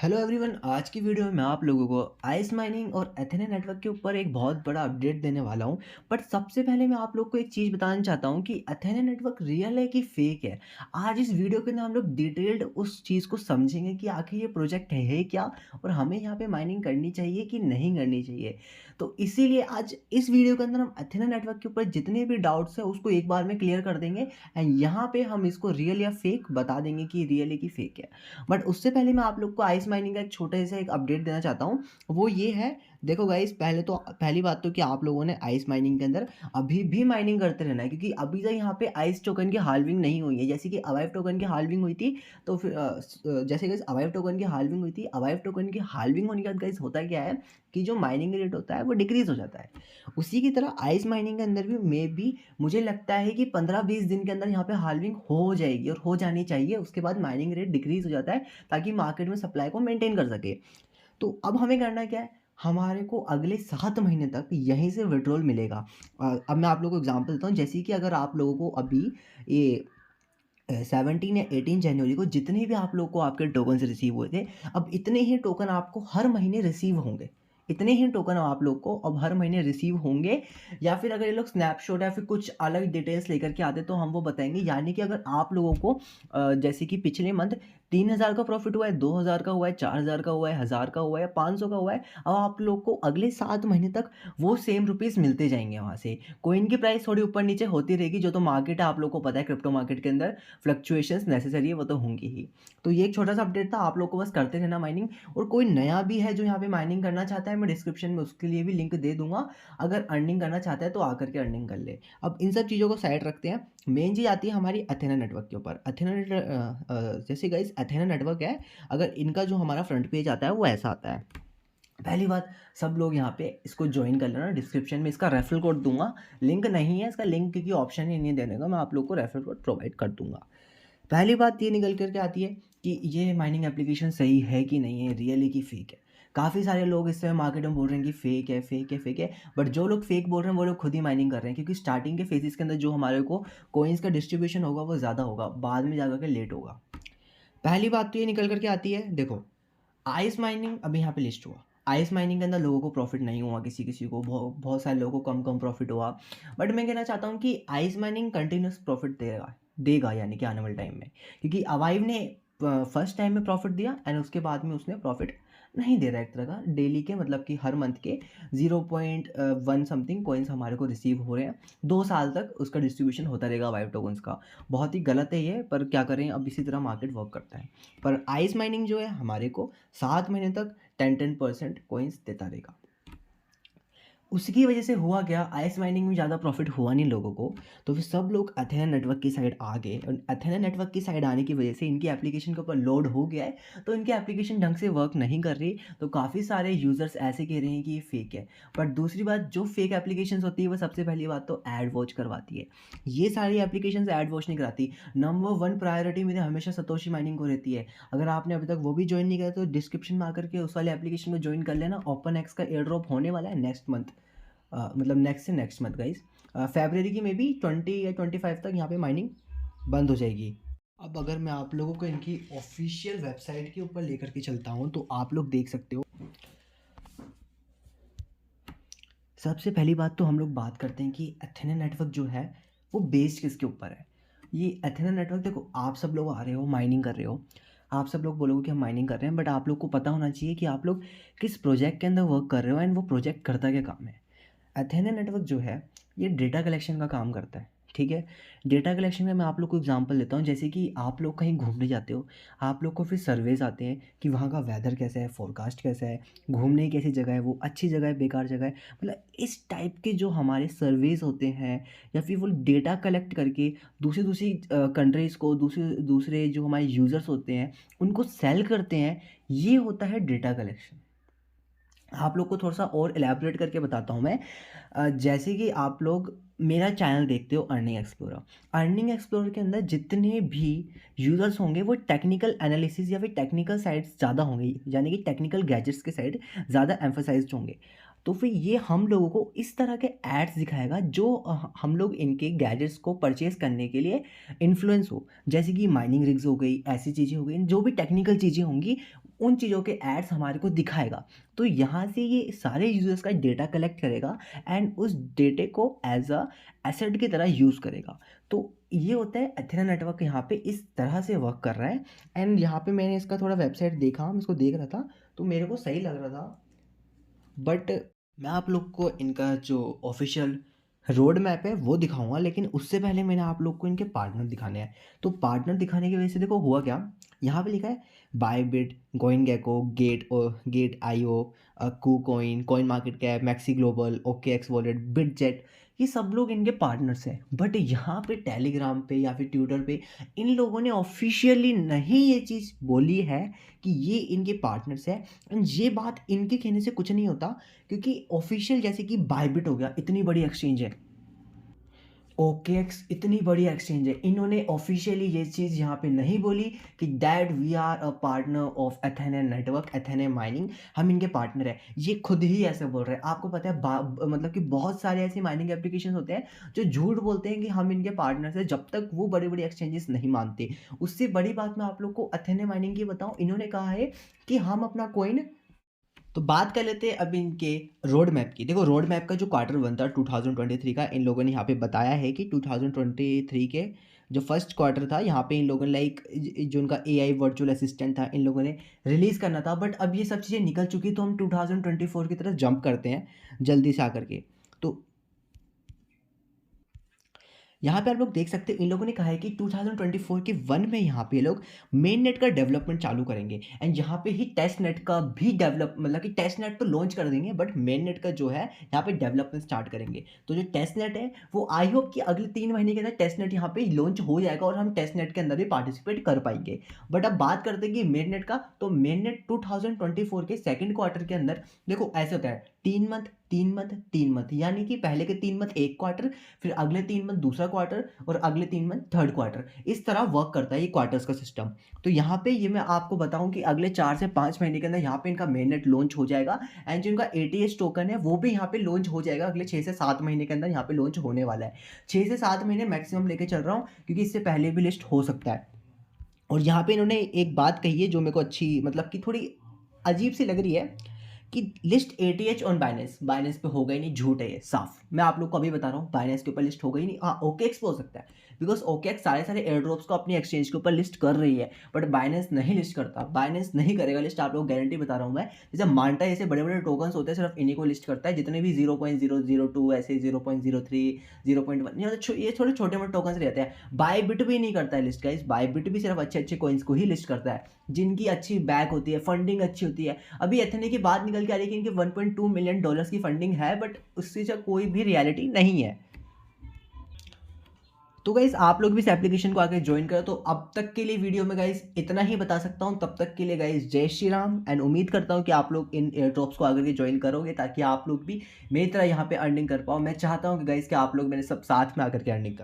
Hello everyone. आज की video में मैं आप लोगों को आइस माइनिंग और एथेना नेटवर्क के ऊपर एक बहुत बड़ा अपडेट देने वाला हूं। बट सबसे पहले मैं आप लोग को एक चीज़ बताना चाहता हूं कि एथेना नेटवर्क रियल है कि फेक है। आज इस वीडियो के अंदर हम लोग डिटेल्ड उस चीज़ को समझेंगे कि आखिर ये प्रोजेक्ट है क्या और हमें यहाँ पे माइनिंग करनी चाहिए कि नहीं करनी चाहिए। तो इसीलिए आज इस वीडियो के अंदर हम एथेना नेटवर्क के ऊपर जितने भी डाउट्स हैं उसको एक बार में क्लियर कर देंगे एंड यहाँ पे हम इसको रियल या फेक बता देंगे कि रियल है कि फेक है। बट उससे पहले मैं आप लोग को आइस माइनिंग का एक छोटा सा एक अपडेट देना चाहता हूँ। वो ये है, देखो गाइस, पहली बात तो कि आप लोगों ने आइस माइनिंग के अंदर अभी भी माइनिंग करते रहना है, क्योंकि अभी तक यहाँ पे आइस टोकन की हाल्विंग नहीं हुई है। जैसे कि अवाइव टोकन की हाल्विंग हुई थी, तो फिर जैसे गाइस अवाइव टोकन की हाल्विंग हुई थी, अवाइव टोकन की हाल्विंग होने के बाद गाइस होता क्या है कि जो माइनिंग रेट होता है वो डिक्रीज हो जाता है। उसी की तरह आइस माइनिंग के अंदर भी मे बी मुझे लगता है कि 15-20 दिन के अंदर यहाँ पे हाल्विंग हो जाएगी और हो जानी चाहिए। उसके बाद माइनिंग रेट डिक्रीज हो जाता है ताकि मार्केट में सप्लाई को मेंटेन कर सके। तो अब हमें करना क्या है, हमारे को अगले 7 महीने तक यहीं से विड्रॉल मिलेगा। अब मैं आप लोगों को एग्जांपल देता हूँ। जैसे कि अगर आप लोगों को अभी ये 17 या 18 जनवरी को जितने भी आप लोग को आपके टोकन्स रिसीव हुए थे, अब इतने ही टोकन आपको हर महीने रिसीव होंगे। इतने ही टोकन आप लोग को अब हर महीने रिसीव होंगे। या फिर अगर ये लोग स्नैपशॉट या फिर कुछ अलग डिटेल्स लेकर के आते तो हम वो बताएंगे। यानी कि अगर आप लोगों को जैसे कि पिछले मंथ 3,000 का प्रॉफिट हुआ है, 2,000 का हुआ है, 4,000 का हुआ है, 1,000 का हुआ है, 500 का हुआ है, अब आप लोग को अगले 7 महीने तक वो सेम रुपीज़ मिलते जाएंगे वहाँ से। कोइन की प्राइस थोड़ी ऊपर नीचे होती रहेगी, जो तो मार्केट है, आप लोग को पता है क्रिप्टो मार्केट के अंदर फ्लक्चुएशंस नेसेसरी है, वो तो होंगी ही। तो ये एक छोटा सा अपडेट था, आप लोग को बस करते रहना माइनिंग। और कोई नया भी है जो यहाँ पे माइनिंग करना चाहता है, मैं डिस्क्रिप्शन में उसके लिए भी लिंक दे दूंगा। अगर अर्निंग करना चाहता है तो आकर के अर्निंग कर ले। अब इन सब चीज़ों को साइड रखते हैं। मेन चीज़ आती है हमारी अथेना नेटवर्क के ऊपर। जैसे गाइस अथेना नेटवर्क है, अगर इनका जो हमारा फ्रंट पेज आता है वो ऐसा आता है। पहली बात, सब लोग यहाँ पे इसको ज्वाइन कर लेना। डिस्क्रिप्शन में इसका रेफरल कोड दूंगा, लिंक नहीं है इसका, लिंक की ऑप्शन ही नहीं देने का, मैं आप लोग को रेफरल कोड प्रोवाइड कर दूंगा। पहली बात ये निकल करके आती है कि ये माइनिंग एप्लीकेशन सही है कि नहीं है, रियल है कि फेक है। काफ़ी सारे लोग इस समय मार्केट में बोल रहे हैं कि फेक है, फेक है, फेक है। बट जो लोग फेक बोल रहे हैं वो लोग खुद ही माइनिंग कर रहे हैं, क्योंकि स्टार्टिंग के फेजेस के अंदर जो हमारे को कोइंस का डिस्ट्रीब्यूशन होगा वो ज़्यादा होगा, बाद में जाकर के लेट होगा। पहली बात तो ये निकल करके आती है, देखो आइस माइनिंग अभी यहाँ पे लिस्ट हुआ। आइस माइनिंग के अंदर लोगों को प्रॉफिट नहीं हुआ, किसी किसी को बहुत बहुत सारे लोगों को कम कम प्रॉफिट हुआ। बट मैं कहना चाहता हूँ कि आइस माइनिंग कंटिन्यूस प्रॉफिट देगा देगा यानी कि आने वाले टाइम में, क्योंकि अवाइव ने फर्स्ट टाइम में प्रॉफिट दिया एंड उसके बाद में उसने प्रॉफिट नहीं दे रहा है। एक तरह का डेली के मतलब कि हर मंथ के 0.1 समथिंग कॉइन्स हमारे को रिसीव हो रहे हैं। 2 साल तक उसका डिस्ट्रीब्यूशन होता रहेगा वाइव टोकन्स का। बहुत ही गलत है ये, पर क्या करें, अब इसी तरह मार्केट वर्क करता है। पर आइस माइनिंग जो है हमारे को 7 महीने तक 10% कॉइन्स देता रहेगा। उसकी वजह से हुआ क्या, आइस माइनिंग में ज़्यादा प्रॉफिट हुआ नहीं लोगों को, तो फिर सब लोग अथेना नेटवर्क की साइड आ गए। और अथेना नेटवर्क की साइड आने की वजह से इनकी एप्लीकेशन के ऊपर लोड हो गया है, तो इनकी एप्लीकेशन ढंग से वर्क नहीं कर रही। तो काफ़ी सारे यूज़र्स ऐसे कह रहे हैं कि ये फेक है। बट दूसरी बात, जो फेक एप्लीकेशन होती है वो सबसे पहली बात तो एड वॉच करवाती है। ये सारी एप्लीकेशन एड वॉच नहीं कराती। नंबर 1 प्रायोरिटी मेरे हमेशा सतोशी माइनिंग को रहती है। अगर आपने अभी तक वो भी ज्वाइन नहीं किया तो डिस्क्रिप्शन में आकर के उस वाले एप्लीकेशन में ज्वाइन कर लेना। ओपन एक्स का एयर ड्रॉप होने वाला है नेक्स्ट मंथ, मतलब नेक्स्ट से नेक्स्ट मंथ गाइस, फेबररी की मे बी 20 या 25 तक यहाँ पे माइनिंग बंद हो जाएगी। अब अगर मैं आप लोगों को इनकी ऑफिशियल वेबसाइट के ऊपर लेकर के चलता हूँ तो आप लोग देख सकते हो। सबसे पहली बात तो हम लोग बात करते हैं कि एथेना नेटवर्क जो है वो बेस्ड किसके ऊपर है। ये एथेना नेटवर्क, देखो आप सब लोग आ रहे हो माइनिंग कर रहे हो, आप सब लोग बोलोगे कि हम माइनिंग कर रहे हैं, बट आप लोग को पता होना चाहिए कि आप लोग किस प्रोजेक्ट के अंदर वर्क कर रहे हो एंड वो प्रोजेक्ट करता क्या काम है। एथेना नेटवर्क जो है ये डेटा कलेक्शन का काम करता है, ठीक है। डेटा कलेक्शन में मैं आप लोग को एग्जांपल देता हूँ। जैसे कि आप लोग कहीं घूमने जाते हो, आप लोग को फिर सर्वेज आते हैं कि वहाँ का वेदर कैसा है, फोरकास्ट कैसा है, घूमने की कैसी जगह है, वो अच्छी जगह है, बेकार जगह है, मतलब इस टाइप के जो हमारे सर्वेज होते हैं, या फिर वो डेटा कलेक्ट करके दूसरी दूसरी कंट्रीज़ को, दूसरे दूसरे जो हमारे यूज़र्स होते हैं उनको सेल करते हैं। ये होता है डेटा कलेक्शन। आप लोग को थोड़ा सा और एलैबोरेट करके बताता हूँ मैं। जैसे कि आप लोग मेरा चैनल देखते हो अर्निंग एक्सप्लोरर। अर्निंग एक्सप्लोरर के अंदर जितने भी यूज़र्स होंगे वो टेक्निकल एनालिसिस या फिर टेक्निकल साइड्स ज़्यादा होंगे, यानी कि टेक्निकल गैजेट्स के साइड ज़्यादा एम्फोसाइज्ड होंगे। तो फिर ये हम लोगों को इस तरह के एड्स दिखाएगा जो हम लोग इनके गैजेट्स को परचेज़ करने के लिए इन्फ्लुएंस हो। जैसे कि माइनिंग रिग्स हो गई, ऐसी चीज़ें हो गई, जो भी टेक्निकल चीज़ें होंगी, उन चीज़ों के एड्स हमारे को दिखाएगा। तो यहाँ से ये सारे यूज़र्स का डेटा कलेक्ट करेगा एंड उस डेटे को एज़ अ एसेट की तरह यूज़ करेगा। तो ये होता है एथेना नेटवर्क यहाँ पे इस तरह से वर्क कर रहा है। एंड यहाँ पे मैंने इसका थोड़ा वेबसाइट देखा, मैं इसको देख रहा था, तो मेरे को सही लग रहा था। बट मैं आप लोग को इनका जो ऑफिशियल रोड मैप है वो दिखाऊंगा, लेकिन उससे पहले मैंने आप लोग को इनके पार्टनर दिखाने हैं। तो पार्टनर दिखाने की वजह से देखो हुआ क्या, यहाँ पे लिखा है Bybit, CoinGecko, Gate io, KuCoin, CoinMarketCap, MEXC global, OKX wallet, Bitget, ये सब लोग इनके पार्टनर्स हैं। बट यहाँ पे टेलीग्राम पे या फिर ट्विटर पे इन लोगों ने ऑफिशियली नहीं ये चीज़ बोली है कि ये इनके पार्टनर्स है। एंड ये बात इनके कहने से कुछ नहीं होता, क्योंकि ऑफिशियल जैसे कि बायबिट हो गया, इतनी बड़ी एक्सचेंज है, ओकेएक्स इतनी बड़ी एक्सचेंज है, इन्होंने ऑफिशियली ये चीज़ यहाँ पे नहीं बोली कि that we are a partner of Athena network, Athena mining, हम इनके पार्टनर हैं। ये खुद ही ऐसे बोल रहे हैं। आपको पता है मतलब कि बहुत सारे ऐसे माइनिंग एप्लीकेशन होते हैं जो झूठ बोलते हैं कि हम इनके पार्टनर्स हैं, जब तक वो बड़ी बड़ी एक्सचेंजेस नहीं मानते। उससे बड़ी बात मैं आप लोग को एथेना माइनिंग की बताऊँ, इन्होंने कहा है कि हम अपना कॉइन, तो बात कर लेते हैं अब इनके रोड मैप की। देखो रोड मैप का जो क्वार्टर वन था 2023 का, इन लोगों ने यहाँ पे बताया है कि 2023 के जो फर्स्ट क्वार्टर था, यहाँ पे इन लोगों ने लाइक जो उनका एआई वर्चुअल असिस्टेंट था, इन लोगों ने रिलीज़ करना था। बट अब ये सब चीज़ें निकल चुकी, तो हम 2024 की तरफ जंप करते हैं जल्दी से आकर के। तो यहाँ पे आप लोग देख सकते हैं इन लोगों ने कहा है कि 2024 के वन में यहाँ पे ये लोग मेन नेट का डेवलपमेंट चालू करेंगे। एंड यहाँ पे ही टेस्ट नेट का भी डेवलप, मतलब कि टेस्ट नेट तो लॉन्च कर देंगे, बट मेन नेट का जो है यहाँ पे डेवलपमेंट स्टार्ट करेंगे। तो जो टेस्ट नेट है वो आई होप कि अगले 3 महीने के अंदर टेस्ट नेट यहाँ पे लॉन्च हो जाएगा और हम टेस्ट नेट के अंदर भी पार्टिसिपेट कर पाएंगे। बट अब बात करते हैं कि मेन नेट का, तो मेन नेट 2024 के सेकेंड क्वार्टर के अंदर, देखो ऐसे होता है 3 मंथ 3 मंथ 3 मंथ, यानी कि पहले के 3 मंथ एक क्वार्टर, फिर अगले 3 मंथ दूसरा क्वार्टर, और अगले 3 मंथ थर्ड क्वार्टर। इस तरह वर्क करता है ये क्वार्टर्स का सिस्टम। तो यहाँ पे ये मैं आपको बताऊं कि अगले 4 से 5 महीने के अंदर यहाँ पे इनका मेन नेट लॉन्च हो जाएगा। एंड जो इनका एटीएस टोकन है वो भी यहाँ पे लॉन्च हो जाएगा अगले 6 से 7 महीने के अंदर, यहाँ पे लॉन्च होने वाला है। 6 से 7 महीने मैक्सिमम लेके चल रहा हूँ, क्योंकि इससे पहले भी लिस्ट हो सकता है। और यहाँ पे इन्होंने एक बात कही है जो मेरे को अच्छी, मतलब कि थोड़ी अजीब सी लग रही है, कि list ATH on Binance, Binance पे होगा ही नहीं, झूठ है ये साफ। मैं आप लोग को अभी बता रहा हूँ बाइनेंस के ऊपर लिस्ट होगा ही नहीं। हाँ ओकेएक्स पे हो सकता है, बिकॉज ओकेएक्स सारे सारे एयर ड्रॉप्स को अपनी एक्सचेंज के ऊपर लिस्ट कर रही है, बट बाइनेंस नहीं लिस्ट करता, बाइनेंस नहीं करेगा लिस्ट, आप लोग गारंटी बता रहा हूँ मैं। जैसे मांटा ऐसे बड़े बड़े टोकन्स होते हैं, सिर्फ इन्हीं को लिस्ट करता है, जितने भी 0.002 ऐसे 0.03 0.1, ये थोड़े छोटे मोटे टोकन्स रहते हैं। बायबिट भी नहीं करता है लिस्ट गाइस, बायबिट भी सिर्फ अच्छे अच्छे कॉइन्स को ही लिस्ट करता है, जिनकी अच्छी बैक होती है, फंडिंग अच्छी होती है। अभी एथेने की बात निकल के आ रही है कि इनके 1.2 मिलियन डॉलर्स की फंडिंग है, बट उससे जो कोई भी रियलिटी नहीं है। तो गाइज आप लोग भी इस एप्लीकेशन को आके ज्वाइन करो। तो अब तक के लिए वीडियो में गाइज इतना ही बता सकता हूँ। तब तक के लिए गाइज जय श्री राम, एंड उम्मीद करता हूँ कि आप लोग इन एयर ड्रॉप्स को आकर के ज्वाइन करोगे, ताकि आप लोग भी मेरी तरह यहाँ पे अर्निंग कर पाओ। मैं चाहता हूँ कि गाइज कि आप लोग मेरे सब साथ में आकर के अर्निंग करो।